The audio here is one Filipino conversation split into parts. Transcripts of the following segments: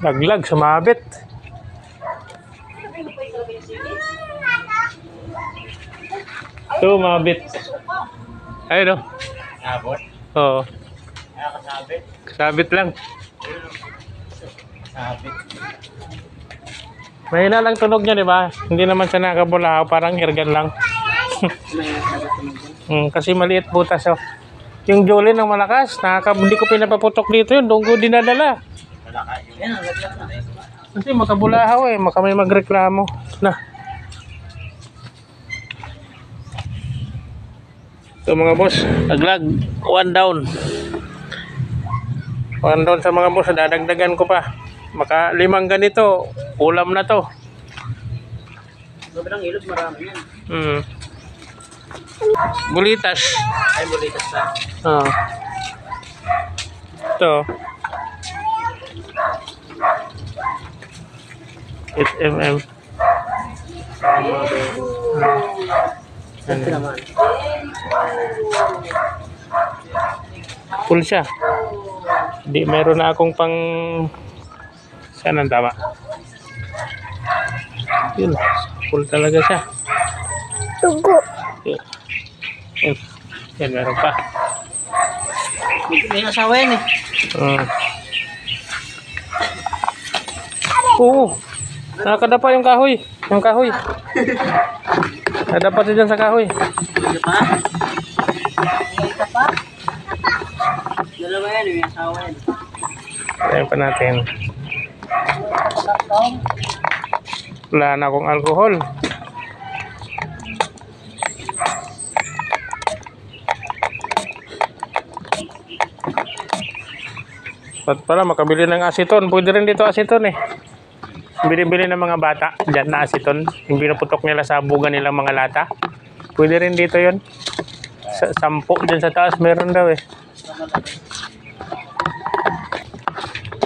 Laglag, sumabit. Sumabit. Ayun o. Abot? Oo. Kasabit? Kasabit lang. Kasabit. Mahina lang tunog niya, di ba? Hindi naman siya nakabulahaw, parang airgun lang. Kasi maliit butas oh. Yung Jolene ng malakas, hindi ko pinapaputok dito yun, doon ko dinadala. Kasi makabulahaw eh, baka may magreklamo. Na. Ito mga boss, naglag, 1 down. 1 down sa mga boss, dadagdagan ko pa. Maka 5 ganito, ulam na to. Sobrang ilog, marami yan. Bulitas. Ay, bulitas na. Oh. Ito. 8mm. Ito naman. Full siya. Di meron na akong pang saan ang tama. Yun. Full talaga siya. Tugo. Yan, meron pa. May asawa yan eh. Oo. Nakakadapa yung kahoy. Yung kahoy. Nadapat siya dyan sa kahoy. Ano pa? Ito pa? Dalawa yan, may asawa yan. Ayan pa natin. Wala na akong alcohol. Ba't pala makabili ng aceton? Pwede rin dito aceton eh. Bili-bili ng mga bata dyan na aceton. Yung binuputok nila sa bugan nilang mga lata. Pwede rin dito yon. 10 dyan sa taas meron daw eh.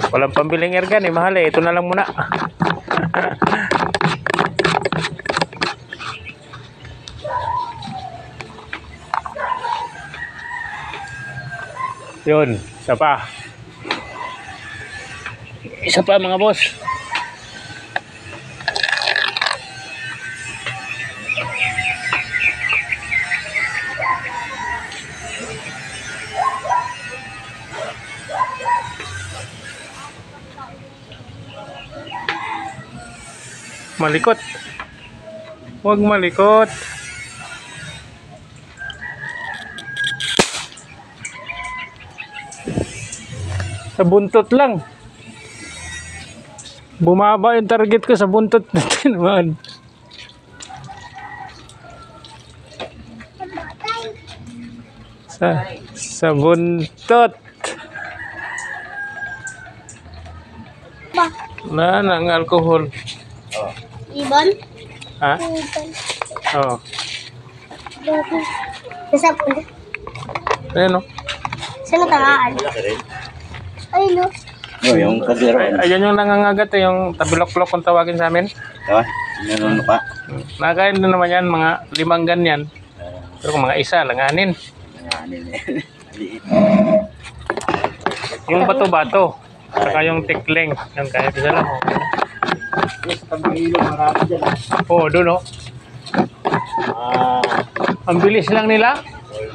Walang pambiling airgun eh. Mahal eh. Ito na lang muna. Yun. Isa pa. Isa pa mga boss. Malikot. Huwag malikot. Sa buntot lang. Bumaba yung target ko sa buntot natin naman. Sa buntot. Wala na ang alcohol. Ibon? Ha? Ibon. Oo. Nasa puno. Ayan o. Saan natangaan? Ay, no. Oh, yung kadero. Ayan yung nangangagat eh, yung tabilok-lok kung tawagin sa amin. Diba? Meron pa. Nakain din naman yan, mga 5 ganyan. Pero kung mga isa, langanin. Yung bato-bato. Saka yung tikling. Yan, kahit isa lang. Oo, doon o. Ang bilis lang nila.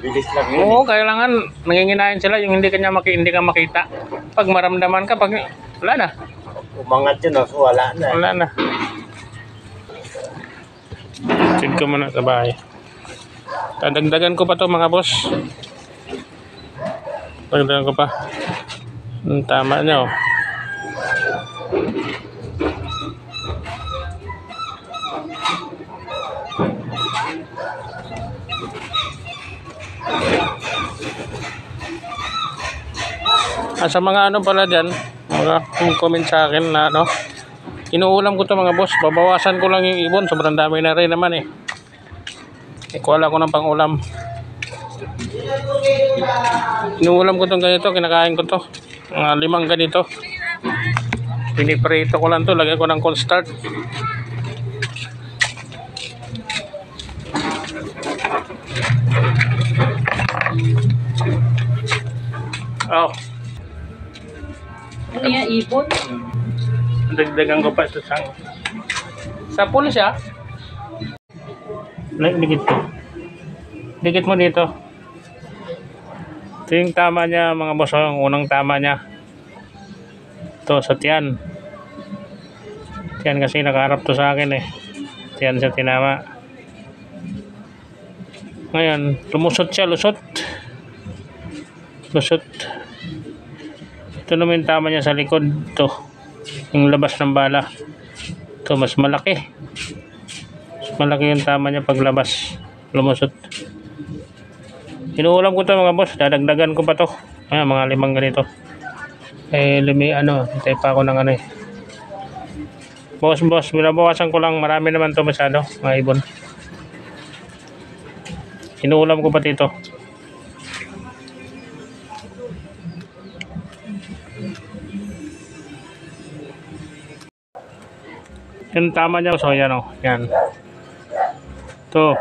Bilis lang yun. Oo, kailangan nanginginayan sila yung hindi ka makita. Pag maramdaman ka, wala na. Umangat yun, so wala na. Wala na. Check ko muna sa bahay. Dadagdagan ko pa to mga boss. Dagdagan ko pa. Tama nyo. Sa mga ano pala dyan, mga comment sa akin na ano, inuulam ko to mga boss. Babawasan ko lang yung ibon, sobrang dami na rin naman eh. Kuwala ko ng pang-ulam. Inuulam ko tong ganito, kinakain ko to. Mga 5 ganito. Piniprito ko lang to. Lagyan ko ng cornstarch. Oh, Ano yan, ibon? dagdagan ko pa ito sa sapul siya. Dikit ko. Dikit mo dito. Ito yung tama niya mga boss. Ang unang tama niya. Ito sa tiyan. Tiyan kasi nakaharap to sa akin eh. Tiyan siya tinama. Ngayon, lumusot siya. Lusot. Ito naman yung tama niya sa likod. Ito. Yung labas ng bala. Ito mas malaki. Mas malaki yung tama niya paglabas. Lumusot. Inuulam ko to mga boss. Dadagdagan ko pa to. Ayan, mga 5 ganito. Hintay pa ako ng ano eh. Boss, binabawasan ko lang. Marami naman to masyado. Mga ibon. Inuulam ko pa dito. Yung tama niya. So, yan o. Yan. Ito.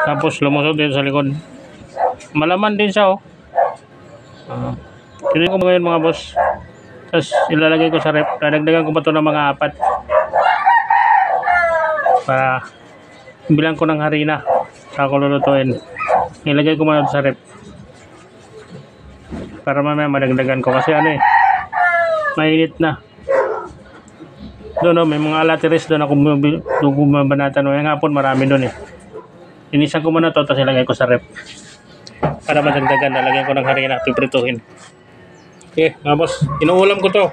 Tapos lumusot din sa likod. Malaman din siya oh. Tignan ko ngayon mga boss. Tapos ilalagay ko sa rep. Dadagdagan ko pa ito ng mga 4. Para bilang ko ng harina. Saka ko lulutuin. Ilagay ko muna sa rep. Para mamaya madagdagan ko. Kasi ano eh. Mainit na. Doon may mga alatiris doon ako bumabanatan. Yung hapon marami doon eh. Inisan ko muna to, tapos ilagay ko sa rep. Para madagdagan, nalagyan ko ng harina, piprituhin. Okay, mga boss, inuulam ko to.